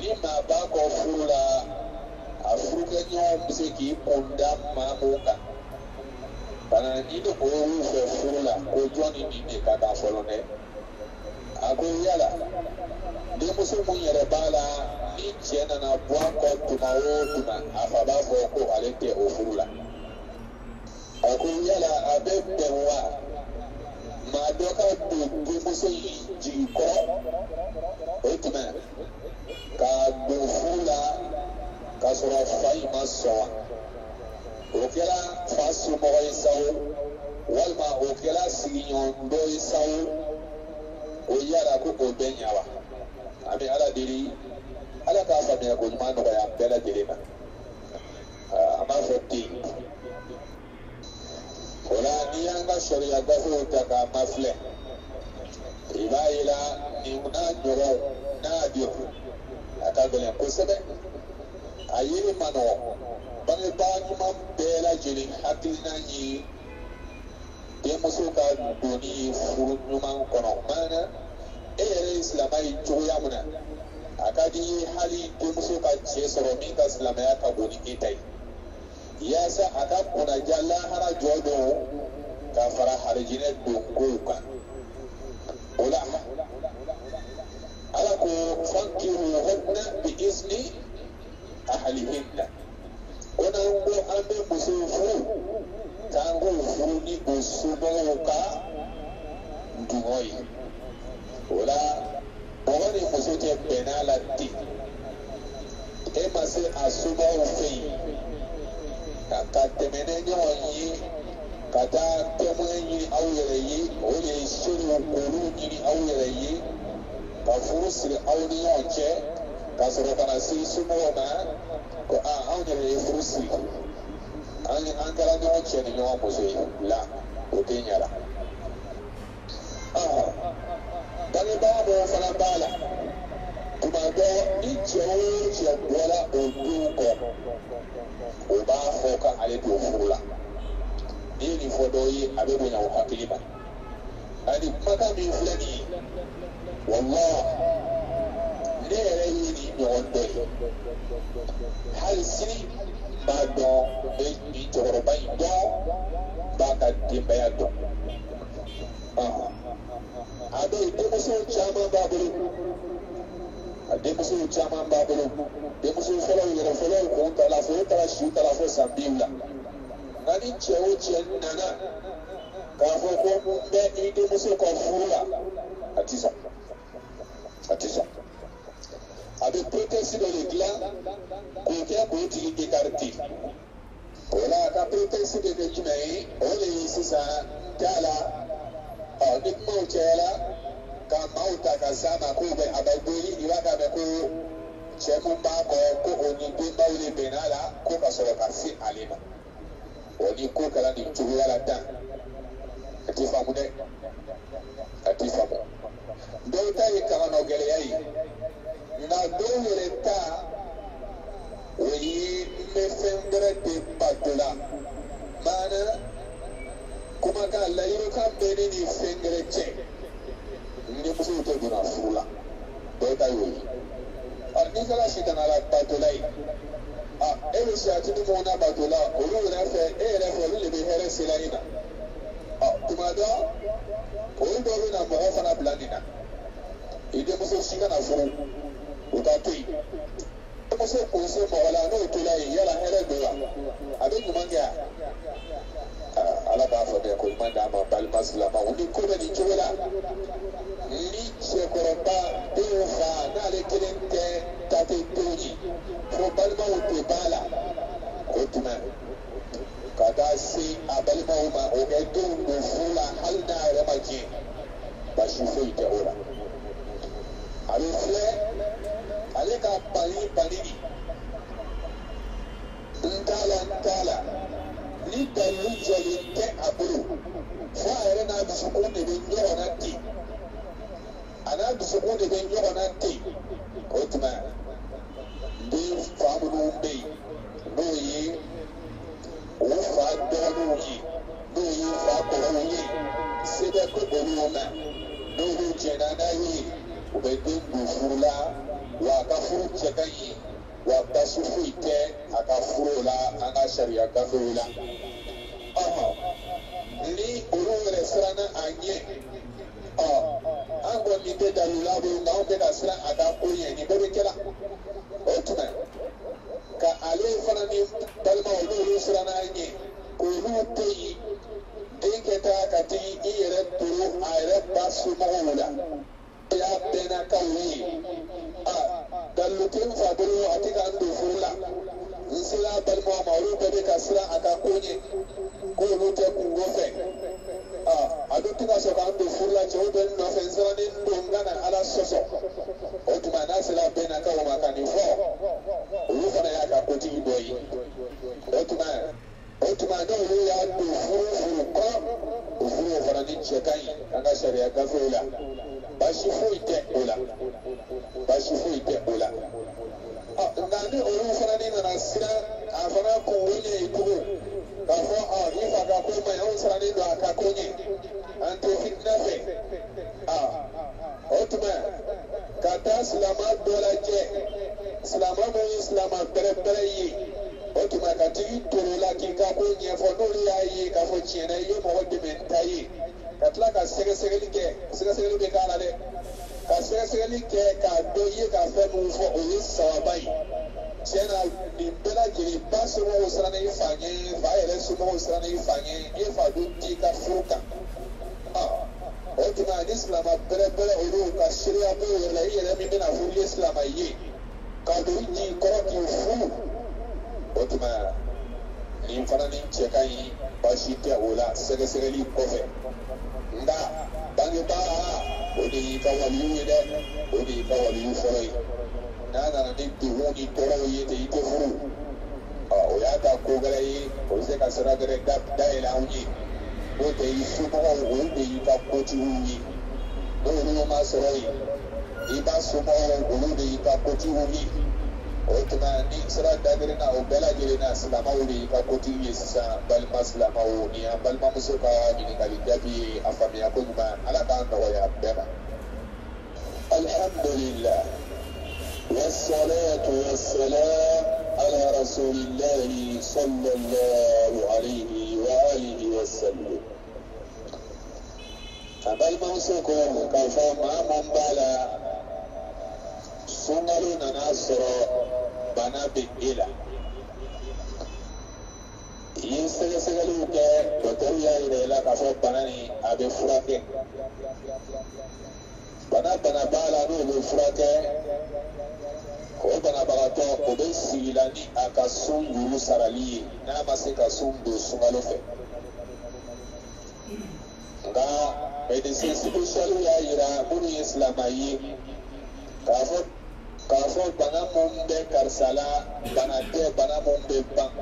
ni maa b'a kɔ furu la a furukɛɲɔgɔnw bɛ se k'i kunda maa mun kan bana ni ne o y'u fɛ furu la ko jɔn ni nin de ka kan fɔlɔ dɛ a ko yala denmuso mun yɛrɛ b'a la ni cɛ nana bɔ a kɔ tuma o tuma a fa b'a fɔ ko ale tɛ o furu la a ko yala a bɛ bɛn wa maa dɔ ka don denmuso in jigi kɔrɔ o tuma ka don furu la k'a sɔrɔ fa in ma sɔn wa o kɛra fa somɔgɔ ye sa o walima o kɛra sigiɲɔgɔn dɔ ye sa o o yara ko o bɛn ɲa wa an bɛ ala deli ala k'a faamuya ko ɲuman nɔgɔya bɛɛ lajɛlen ma an b'a fɔ ten o la n'i y'an ka sariya gafew ta k'a mafilɛ i b'a ye la nin n'a ɲɔgɔn n'a di a ka gɛlɛn kosɛbɛ a yiri ma nɔgɔ bangebaa ɲuman bɛɛ lajɛlen hakilina ye denmuso ka donni furu ɲuman kɔnɔ maana e yɛrɛ ye silamɛ ye cogoya min na a ka di ye hali denmuso ka cɛ sɔrɔ min ka silamɛya ka bon ni e ta ye yaasa a ka kunnaja lahara jɔ don ka fara harijinɛ don kow kan o la ala ko fankihuhunna bi izni ahlihinna o n'an ko an bɛ musow furu k'an k'o furu ni o somɔgɔw ka dungɔ ye o la mɔgɔ ni muso tɛ bɛnn'a la ten e ma se a somɔgɔw fɛ yen ka tɛmɛ ni ɲɔgɔn ye ka taa tɛmɛ ɲini aw yɛrɛ ye o de ye seerew k'olu ɲini aw yɛrɛ ye ka furu siri aw ni ɲɔgɔn cɛ ka sɔrɔ ka na se somɔgɔw ma ko anw yɛrɛ ye furu siri an kɛra ɲɔgɔn cɛ ni ɲɔgɔn muso ye la o tɛ ɲa la bangebaa dɔw fana b'a la tuma dɔ ni cɛ o cɛ bɔra o don kɔ o b'a fɔ k'ale don furu la n'i ye nin fɔ dɔw ye a bɛ bonya o hakili ma ani kumakan min filɛ nin ye wallahi ne yɛrɛ ye nin ɲɔgɔn dɔ ye hali sini b'a dɔn bɛ nin cɛkɔrɔba in dɔn b'a ka denbaya dɔn a bɛ denmuso caman b'a bolo a denmuso caman b'a bolo denmuso fɔlɔw yɛrɛ fɔlɔw kun tala fo e taara su tala fo san 10 la nka ni cɛ o cɛ nana k'a fɔ ko n bɛ i denmuso ka furu la a ti sɔn a bɛ prétexte dɔ de dilan k'o kɛ k'o tigi écarté o la a ka prétexte de bɛ jumɛn ye o de ye sisan t'a la ni kumaw cayala ka maaw ta ka s'a ma k'o bɛ a bɛ boli i b'a k'a mɛn ko cɛ mun b'a kɔ ko o ni denbaw de bɛnn'a la ko ka sɔrɔ ka se ale ma o ni ko kɛra nin cogoya la tan a ti faamu dɛ a ti faamu dɔw ta ye kamanɔ gɛlɛya ye nka dɔw yɛrɛ ta o ye n bɛ fɛn wɛrɛ de bato la maana kumakan layirukan bɛ ne ni fɛn wɛrɛ cɛ ni musow tɛ donna furu la dɔw ta y'o ye n'i kɛra sitanala batola ye e bɛ siyatini minnu na bato la olu yɛrɛ fɛ e yɛrɛ fɛ olu de bɛ hɛrɛ sela i ma tuma dɔ olu dɔw bɛ na mɔgɔ fana bila nin na i denmuso si kana furu o ka to yen denmuso kun se mɔgɔ la n'o tola yen yala hɛrɛ don wa a bɛ ɲuman kɛ ala b'a fɔ dɛ ko ɲuman d'a ma balima silamɛw ni ko bɛ nin cogo la ni cɛkɔrɔba denw fa n'ale kelen tɛ ta tɛ denw ye fo balimaw tɛ b'a la o tuma ka taa se a balimaw ma o kɛ denw don furu la hali n'a yɛrɛ ma diɲɛ basi foyi tɛ o la a bɛ filɛ ale ka bani n t'a la ni dalilu jɛlen tɛ a bolo fo a yɛrɛ n'a dusukun de bɛ ɲɔgɔn na ten a n'a dusukun de bɛ ɲɔgɔn na ten o tuma den fa minnu bɛ yen n'o ye o fa dɔgɔninw ye n'o ye fa kɔrɔw ye se bɛ ko olu ma n'olu jɛnna n'a ye u bɛ den don furu la wa a ka furu cɛ ka ɲi wa basi foyi tɛ a ka furu la an ka sariya gafew la ni olu yɛrɛ siranna a ɲɛ an kɔni tɛ dalila bolo nka anw bɛ ka siran a ka ko ɲɛ nin bɛɛ bɛ kɛla o tuma ka ale fana ni balimaw n'olu siranna a ɲɛ k'olu to yen den kɛ taa ka t'i i yɛrɛ toro a yɛrɛ ba somɔgɔw la i y'a bɛnna k'aw ye dalilu tɛ n fa bolo a tɛ ka n don furu la n sera a balimaw ma olu bɛɛ bɛ ka siran a ka ko ɲɛ k'olu tɛ kungo fɛ a dun tɛ ka sɔn k'an don furu la cɛw bɛ n nɔfɛ benzani ndongana ala soso otuma nasela bena ka makani fo ulufana yaka koti boyi otuma no ya do furu ko furu fana ni chekai anga sharia gafola bashifu ite ola ngani ulufana ni na sira afana ko wonye ikugo kafo ifa ka ko mai on sara ni do akakonye anto fitnafe otuma kata silama dola je silama mo islama pere yi otuma kati torola ki ka ko nye fo no ya yi ka fo chiena yo mo wadi mentayi katla ka sege be kala de ka sege ka do yi ka fe mu fo o yi sawabai chiena ni bela jiri baso mo usrana ifanye va ele sumo usrana ifanye ifa duti ka fuka otuma islama pere uru ka sharia bo la yi le mi na fu islama yi ka do ji ko ki fu otuma ni fana ni chekai bashite ola sege kofe nda bangi ba odi ka wali de odi ka wali foi na ni duhuni toro yete ite furu o ya ta ko gare o se ka sara gare da ila unyi o te isu ko o de ka ko ti unyi o ni ma soroi iba sumo o de ka ko ti unyi otuma ni sara dagare na o bela jere na salama o de ka ko ti yesa bal maslama o ni bal ma musuka ni kali dabi afami akuma ala ba ndo ya bema alhamdulillah والصلاة والسلام على رسول الله صلى الله عليه وآله وسلم فبل موسكم كفا ما من بالا سنغلون ناصر بنا بإله يستغسغلوك وتويا إلى كفا بناني أبي فراكي bana bala no le frake ko bana bagato ko be silani aka sungu sarali na maseka sungu sungalo fe nga medicine special ya ira buru islamayi kafo bana mumbe karsala bana te bana mumbe bang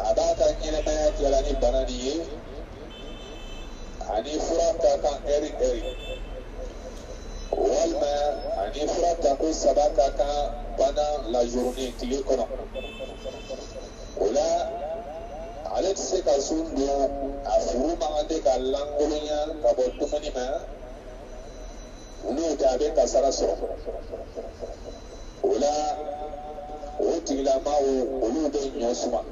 abaka nyine maya tialani bana diye ani fraka kan eri walma ani frata ko sabaka ka pendant la journée clé kono wala alet se ka sundu afuru mangade ka langolunya ka botumani ma ulu ta be ka saraso wala otila mawo ulu be nyosuma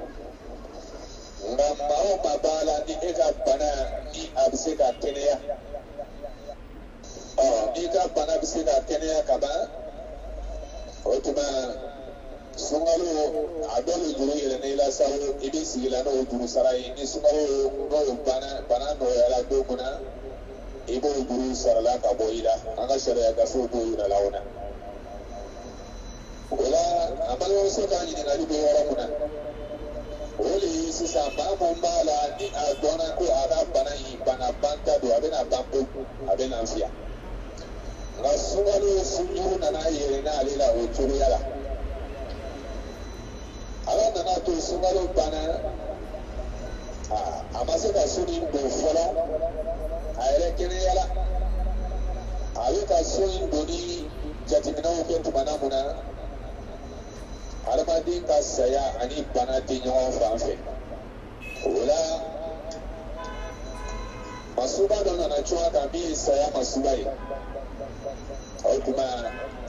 ngamba o mabala ni eka bana ni abse ka keneya ika bana bisi ka kɛnɛya ka ban o tuma sunkalo a dɔ bɛ juru yɛlɛ n'i la sago i bɛ sigi la n'o juru sara ye ni sunkalo n'o bana nɔgɔyara don min na i b'o juru sarala ka bɔ i la an ka sariya gafew b'o yira la o la o la an balimamuso ka ɲininkali bɛ yɔrɔ min na o de ye sisan maa mun b'a la ni a dɔnna ko a ka bana in bana banta don a bɛna ban pewu a bɛna fiya. Nga sungalo sunjuru nana yere na ale la o cogoya la ala nana to sungalo bana a ma se ka suni don fɔlɔ a yɛrɛ kɛnɛya la a bɛ ka so in don ni jateminɛw kɛ tumana mun na adamaden ka saya ani bana tɛ ɲɔgɔn fan fɛ o la masuba dɔ nana cun a kan min ye saya masuba ye o tuma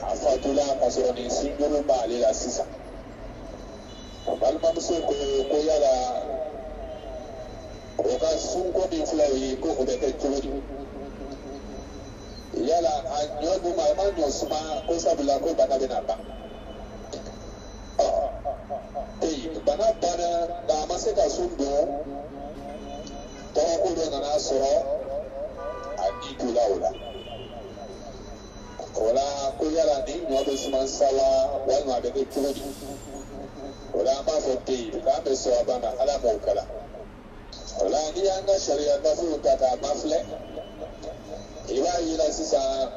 a fatula ka sɔrɔ nin sunjuru b'ale la sisan balimamuso ko yala o ka sunko min filɛ o ye ko o bɛ kɛ cogo di yala a ɲɔ dun ma a ma ɲɔ suma ko sabula ko bana bɛna ban bana banna nka a ma se ka sun don tɔgɔko dɔ nana sɔrɔ a ni tola o la o la ko yala ni ɲɔ bɛ suma sawa walima a bɛ kɛ cogo di o la an b'a fɔ k'an bɛ sɔn a ba ma ala m'o kala o la n'i y'an ka sariya gafew ta k'a ma filɛ i b'a ye sisa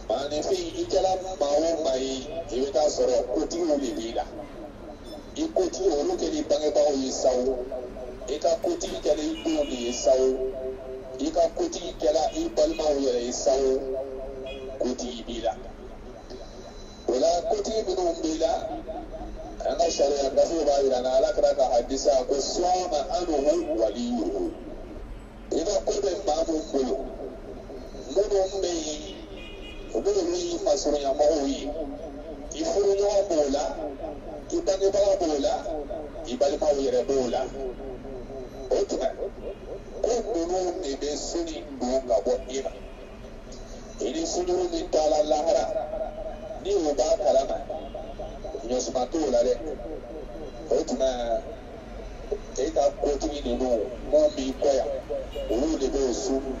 mani fi ikala mawo mai iweta soro kuti ulibila ikuti olukeli bange bawo yisawo ika kuti kele iduni yisawo ika kuti kela ibalma yele yisawo kuti bila wala kuti binu bila anga sharia ngafu ba na alakra ka hadisa ko soma anhu waliyuhu ina kobe mamu mbulu mbulu mbeyi mbulu ni masuru ya mawi ifuru nyo bola ibane ba bola ibali ma yere bola otuma ko mbulu ni be suni bunga bo ima ini sunu ni tala lahara ni uba kalama nyosmato la de otuma ita koti ni no mo mi koya ulu de be sunu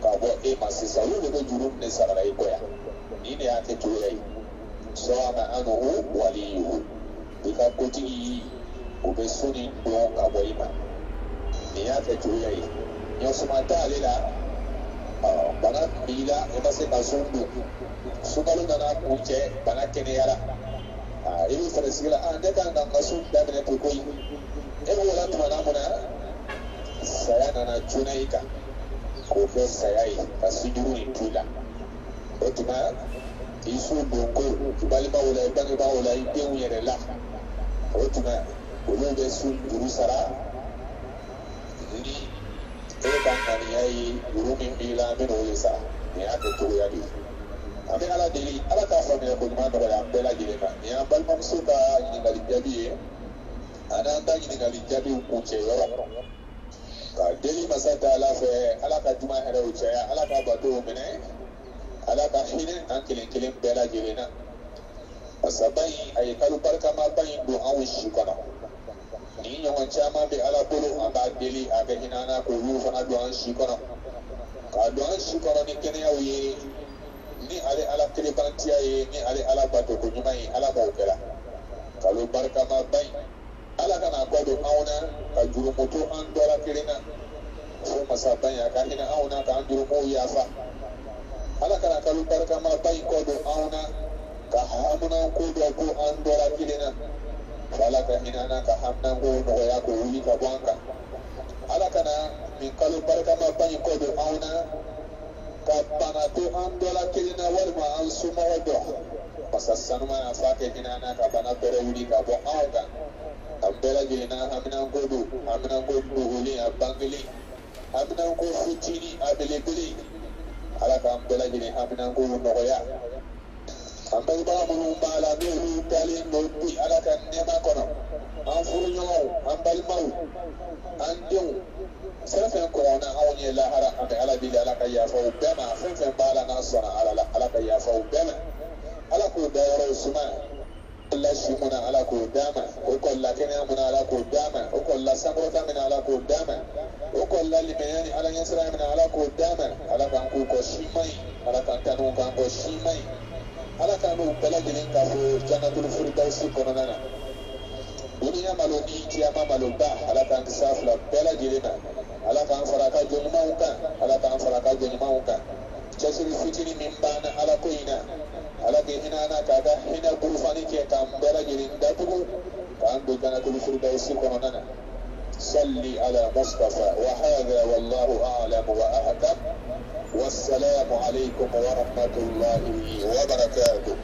ka bo e masisa ulu de juru ne sara ikoya ni ne ake tuye so ama anu waliyu ika koti ube suni do ka bo ima ni ake tuye nyosmata lela bana bila eba se kasundu sukalu nana kunche bana kene yara ibi farisila ndeka nganga sun dabene tukoi ebo wala tumana muna saya nana chunaika ko fe sayai kasujuru intula otuma isu bongo ibali bawula ibani bawula ibewu yere la otuma ulube sun duru sara ni eba ngani yayi urumi bila meno yesa ni ake tuwe yadi ame ala deli ala ka famile ko ma do ya bela dilema ni ambal mam suka ni ngali jabi ana anda ni ngali jabi ku che yoro ka deli masata ala fe ala ka tuma hera u che ala ka bado mene ala ka hine an kilen bela dilena asabai ay kalu barka ma bayin do an shi kana ni nyon chama be ala bolo aba deli aga hinana ko yu fana do an shi kana ka do an shi kana ni kene yawi ni ale ala kelebantia ye ni ale ala bato ko nyuma yi ala ba okela kalu barka ma bay ala kana ko do auna ka juru moto an dola kelena so masaba ya ka hina auna ka juru mo ya fa ala kana kalu barka ma bay ko do auna ka hamuna ko do ko an dola kelena ala ka hina na ka hamna ko no ya ko wuli ka banka ala kana min kalu barka ma bay ko do auna ka bana to an dola kelina walma an suma wado masasanu ma afake hinana ka bana tere wuri ka bo auga ambela jina hamina godu huli abangili hamina go futini abelebele ala ka ambela jina hamina go noya ambel ba mu bala no tali no bi ala ka nema kono an furu nyawo ambal mau andiu sefen ko na awni lahara ame ala bi ala ka ya fa ubema sefen bala na sona ala ka ya fa ubema ala ko dayaro suma Allah shi muna ala ko dama o ko la kene muna ala ko dama o ko la sabota min ala ko dama o ko la limayani ala yasra min ala ko dama ala kan ko shimai ala kan tanu kan ko shimai ala kan no balagin ka fo jannatul firdausi kono nana dunia maloni kiyama malomba ala kan safla bela jirena ala kan faraka jonima uka ala kan faraka jonima uka chasiri fitini mimbana ala koina ala ke hinana kaga hina burfani ke kan bela jirinda tugu kan do jannatul firdausi kono nana salli ala mustafa wa hadha wallahu a'lam wa ahkam wassalamu alaykum wa rahmatullahi wa barakatuh